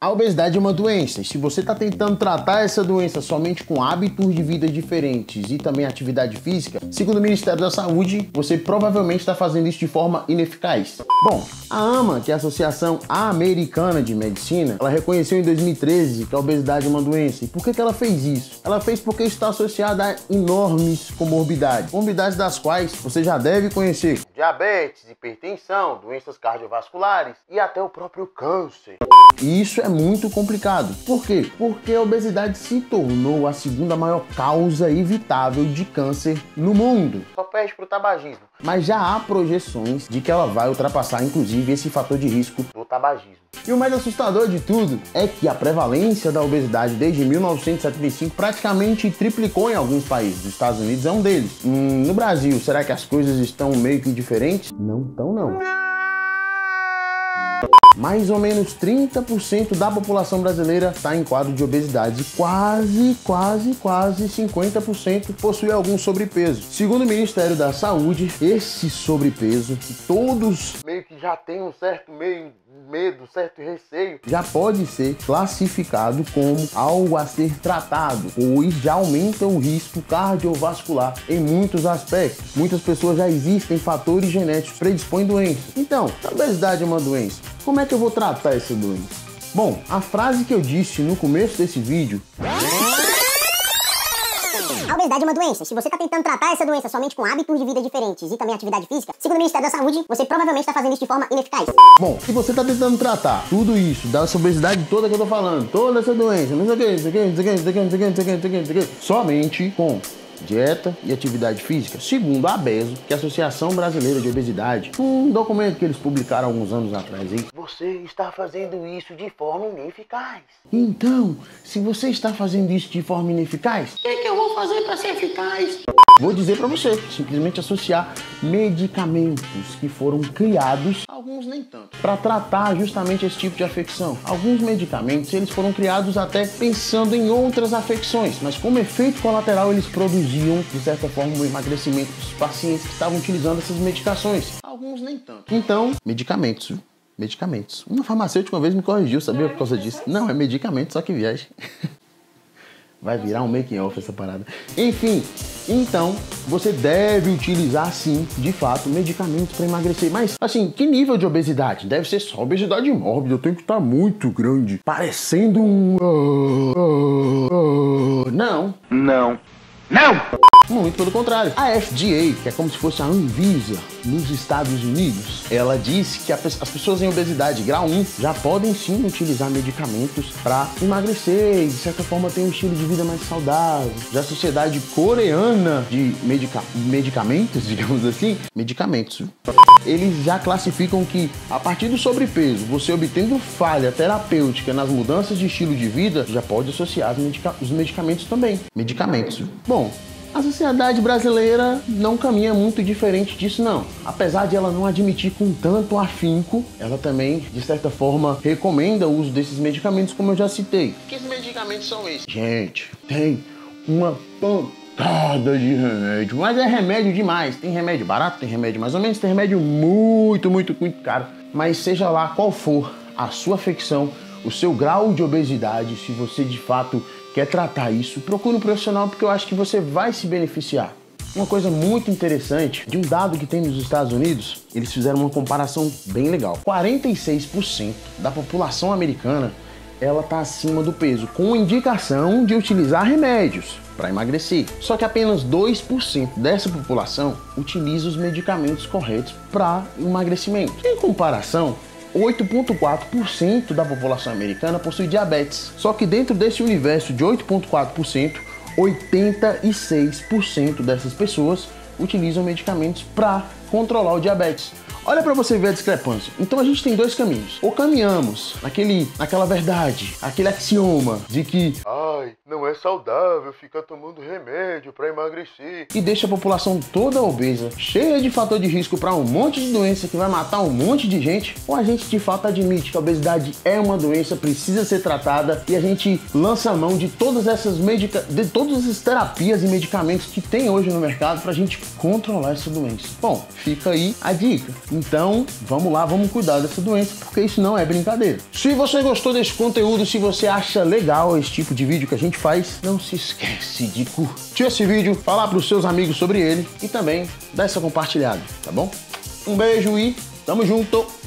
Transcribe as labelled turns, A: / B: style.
A: A obesidade é uma doença e se você está tentando tratar essa doença somente com hábitos de vida diferentes e também atividade física, segundo o Ministério da Saúde, você provavelmente está fazendo isso de forma ineficaz. Bom, a AMA, que é a Associação Americana de Medicina, ela reconheceu em 2013 que a obesidade é uma doença. E por que ela fez isso? Ela fez porque está associada a enormes comorbidades, comorbidades das quais você já deve conhecer: diabetes, hipertensão, doenças cardiovasculares e até o próprio câncer. E isso é muito complicado. Por quê? Porque a obesidade se tornou a segunda maior causa evitável de câncer no mundo. Só perde para o tabagismo. Mas já há projeções de que ela vai ultrapassar, inclusive, esse fator de risco do tabagismo. E o mais assustador de tudo é que a prevalência da obesidade desde 1975 praticamente triplicou em alguns países. Os Estados Unidos é um deles. No Brasil, será que as coisas estão meio que diferentes? Não estão, não. Mais ou menos 30% da população brasileira está em quadro de obesidade. Quase 50% possui algum sobrepeso. Segundo o Ministério da Saúde, esse sobrepeso, que todos meio que já têm um certo medo, certo receio, já pode ser classificado como algo a ser tratado, pois já aumenta o risco cardiovascular em muitos aspectos. Muitas pessoas já existem fatores genéticos que predispõem doenças. Então, a obesidade é uma doença. Como é que eu vou tratar essa doença? Bom, a frase que eu disse no começo desse vídeo:
B: a obesidade é uma doença. Se você está tentando tratar essa doença somente com hábitos de vida diferentes e também atividade física, segundo o Ministério da Saúde, você provavelmente está fazendo isso de forma ineficaz.
A: Bom, se você está tentando tratar tudo isso, dessa obesidade toda que eu tô falando, toda essa doença, não sei o que, somente com dieta e atividade física, segundo a ABESO, que é a Associação Brasileira de Obesidade, um documento que eles publicaram alguns anos atrás aí, você está fazendo isso de forma ineficaz. Então, se você está fazendo isso de forma ineficaz, o que eu vou fazer para ser eficaz? Vou dizer para você, simplesmente associar medicamentos que foram criados, alguns nem tanto, para tratar justamente esse tipo de afecção. Alguns medicamentos, eles foram criados até pensando em outras afecções, mas como efeito colateral eles produziam, de certa forma, um emagrecimento dos pacientes que estavam utilizando essas medicações. Alguns nem tanto. Então, medicamentos. Uma farmacêutica uma vez me corrigiu, sabia, por causa disso? Não, é medicamento, só que viagem. Vai virar um making off essa parada. Enfim, então você deve utilizar sim, de fato, medicamentos para emagrecer. Mas, assim, que nível de obesidade? Deve ser só obesidade mórbida, eu tenho que estar muito grande, parecendo um... Não. Muito pelo contrário. A FDA, que é como se fosse a Anvisa nos Estados Unidos, ela disse que as pessoas em obesidade grau 1 já podem sim utilizar medicamentos para emagrecer e de certa forma ter um estilo de vida mais saudável. Já a Sociedade Coreana de Medicamentos, digamos assim, eles já classificam que a partir do sobrepeso, você obtendo falha terapêutica nas mudanças de estilo de vida, já pode associar os medicamentos também. Bom, a sociedade brasileira não caminha muito diferente disso, não. Apesar de ela não admitir com tanto afinco, ela também, de certa forma, recomenda o uso desses medicamentos, como eu já citei. Que medicamentos são esses? Gente, tem uma pancada de remédio, mas é remédio demais. Tem remédio barato, tem remédio mais ou menos, tem remédio muito caro. Mas seja lá qual for a sua afecção, o seu grau de obesidade, se você de fato quer tratar isso, procure um profissional, porque eu acho que você vai se beneficiar. Uma coisa muito interessante, de um dado que tem nos Estados Unidos, eles fizeram uma comparação bem legal. 46% da população americana, ela está acima do peso, com indicação de utilizar remédios para emagrecer. Só que apenas 2% dessa população utiliza os medicamentos corretos para emagrecimento. Em comparação, 8,4% da população americana possui diabetes. Só que dentro desse universo de 8,4%, 86% dessas pessoas utilizam medicamentos para controlar o diabetes. Olha para você ver a discrepância. Então a gente tem dois caminhos. Ou caminhamos naquela verdade, aquele axioma de que não é
C: é saudável ficar tomando remédio para emagrecer.
A: E deixa a população toda obesa, cheia de fator de risco para um monte de doença que vai matar um monte de gente, ou a gente de fato admite que a obesidade é uma doença, precisa ser tratada e a gente lança a mão de todas essas terapias e medicamentos que tem hoje no mercado para a gente controlar essa doença. Bom, fica aí a dica. Então, vamos lá, vamos cuidar dessa doença, porque isso não é brincadeira. Se você gostou desse conteúdo, se você acha legal esse tipo de vídeo que a gente faz, não se esquece de curtir esse vídeo, falar para os seus amigos sobre ele e também dar essa compartilhada, tá bom? Um beijo e tamo junto!